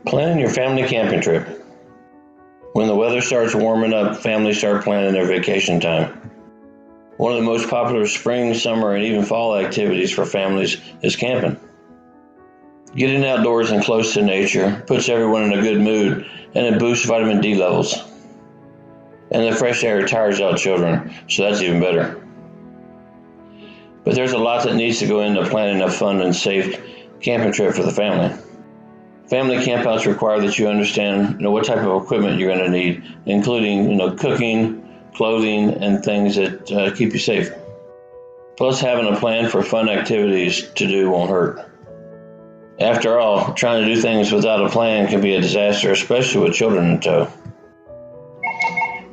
Planning your family camping trip. When the weather starts warming up, families start planning their vacation time. One of the most popular spring, summer, and even fall activities for families is camping. Getting outdoors and close to nature puts everyone in a good mood, and it boosts vitamin D levels. And the fresh air tires out children, so that's even better. But there's a lot that needs to go into planning a fun and safe camping trip for the family. Family campouts require that you understand, what type of equipment you're going to need, including, cooking, clothing, and things that keep you safe. Plus, having a plan for fun activities to do won't hurt. After all, trying to do things without a plan can be a disaster, especially with children in tow.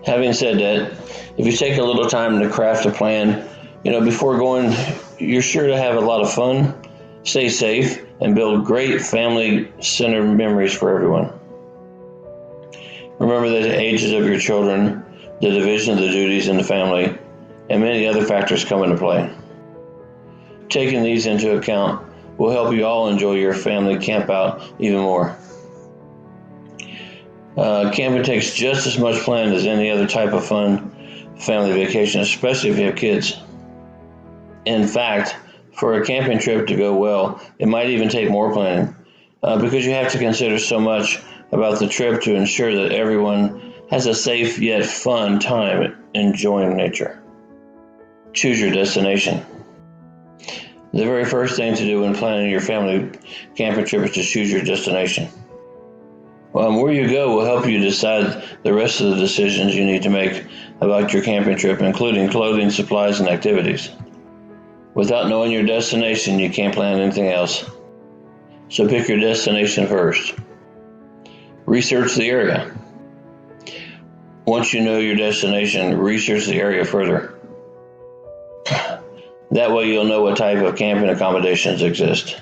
Having said that, if you take a little time to craft a plan, before going, you're sure to have a lot of fun, stay safe, and build great family-centered memories for everyone. Remember the ages of your children, the division of the duties in the family, and many other factors come into play. Taking these into account will help you all enjoy your family campout even more. Camping takes just as much planning as any other type of fun family vacation, especially if you have kids. In fact, for a camping trip to go well, it might even take more planning because you have to consider so much about the trip to ensure that everyone has a safe yet fun time enjoying nature. Choose your destination. The very first thing to do when planning your family camping trip is to choose your destination. Where you go will help you decide the rest of the decisions you need to make about your camping trip, including clothing, supplies, and activities. Without knowing your destination, you can't plan anything else. So pick your destination first. Research the area. Once you know your destination, research the area further. That way you'll know what type of camping accommodations exist.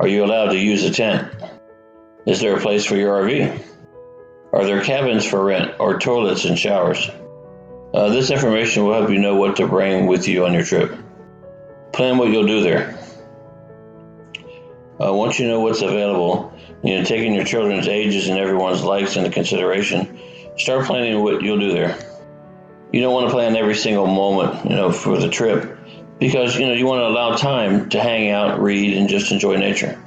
Are you allowed to use a tent? Is there a place for your RV? Are there cabins for rent or toilets and showers? This information will help you know what to bring with you on your trip. Plan what you'll do there. Once you know what's available, taking your children's ages and everyone's likes into consideration, start planning what you'll do there. You don't want to plan every single moment, for the trip because, you want to allow time to hang out, read, and just enjoy nature.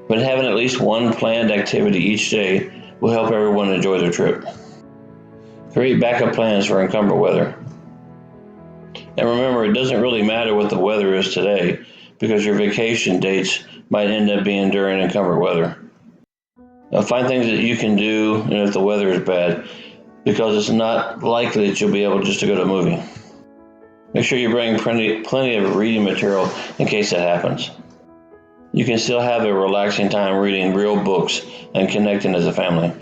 But having at least one planned activity each day will help everyone enjoy their trip. Create backup plans for encumbered weather. And remember, it doesn't really matter what the weather is today because your vacation dates might end up being during encumbered weather. Find things that you can do if the weather is bad because it's not likely that you'll be able just to go to a movie. Make sure you bring plenty of reading material in case that happens. You can still have a relaxing time reading real books and connecting as a family.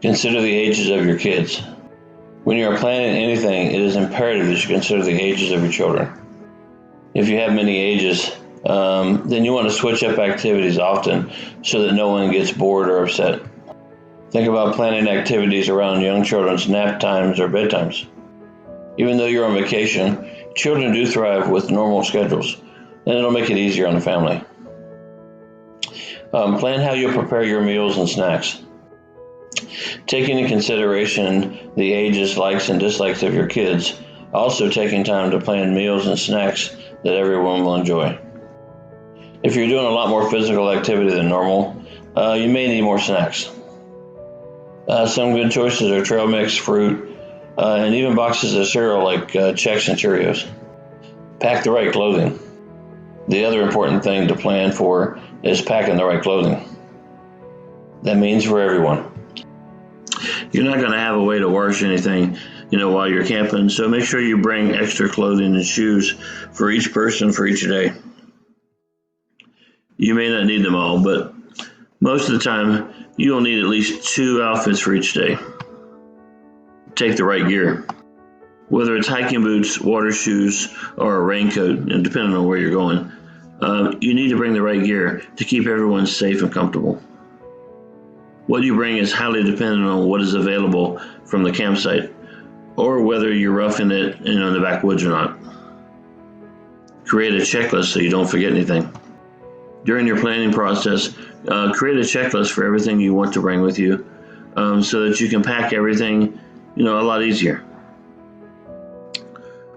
Consider the ages of your kids. When you are planning anything, it is imperative that you consider the ages of your children. If you have many ages, then you want to switch up activities often so that no one gets bored or upset. Think about planning activities around young children's nap times or bedtimes. Even though you're on vacation, children do thrive with normal schedules, and it'll make it easier on the family. Plan how you'll prepare your meals and snacks. Taking into consideration the ages, likes, and dislikes of your kids, also taking time to plan meals and snacks that everyone will enjoy. If you're doing a lot more physical activity than normal, you may need more snacks. Some good choices are trail mix, fruit, and even boxes of cereal like Chex and Cheerios. Pack the right clothing. The other important thing to plan for is packing the right clothing. That means for everyone. You're not going to have a way to wash anything, while you're camping, so make sure you bring extra clothing and shoes for each person for each day. You may not need them all, but most of the time, you'll need at least 2 outfits for each day. Take the right gear. Whether it's hiking boots, water shoes, or a raincoat, depending on where you're going, you need to bring the right gear to keep everyone safe and comfortable. What you bring is highly dependent on what is available from the campsite, or whether you're roughing it in the backwoods or not. Create a checklist so you don't forget anything. During your planning process, Create a checklist for everything you want to bring with you, so that you can pack everything, a lot easier.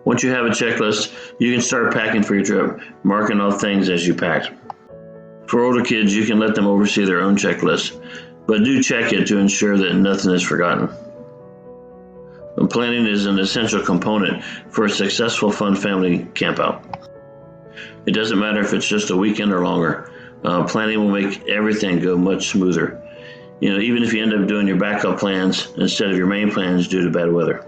Once you have a checklist, you can start packing for your trip, marking off things as you pack. For older kids, you can let them oversee their own checklist, but do check it to ensure that nothing is forgotten. Planning is an essential component for a successful fun family campout. It doesn't matter if it's just a weekend or longer. Planning will make everything go much smoother. Even if you end up doing your backup plans instead of your main plans due to bad weather.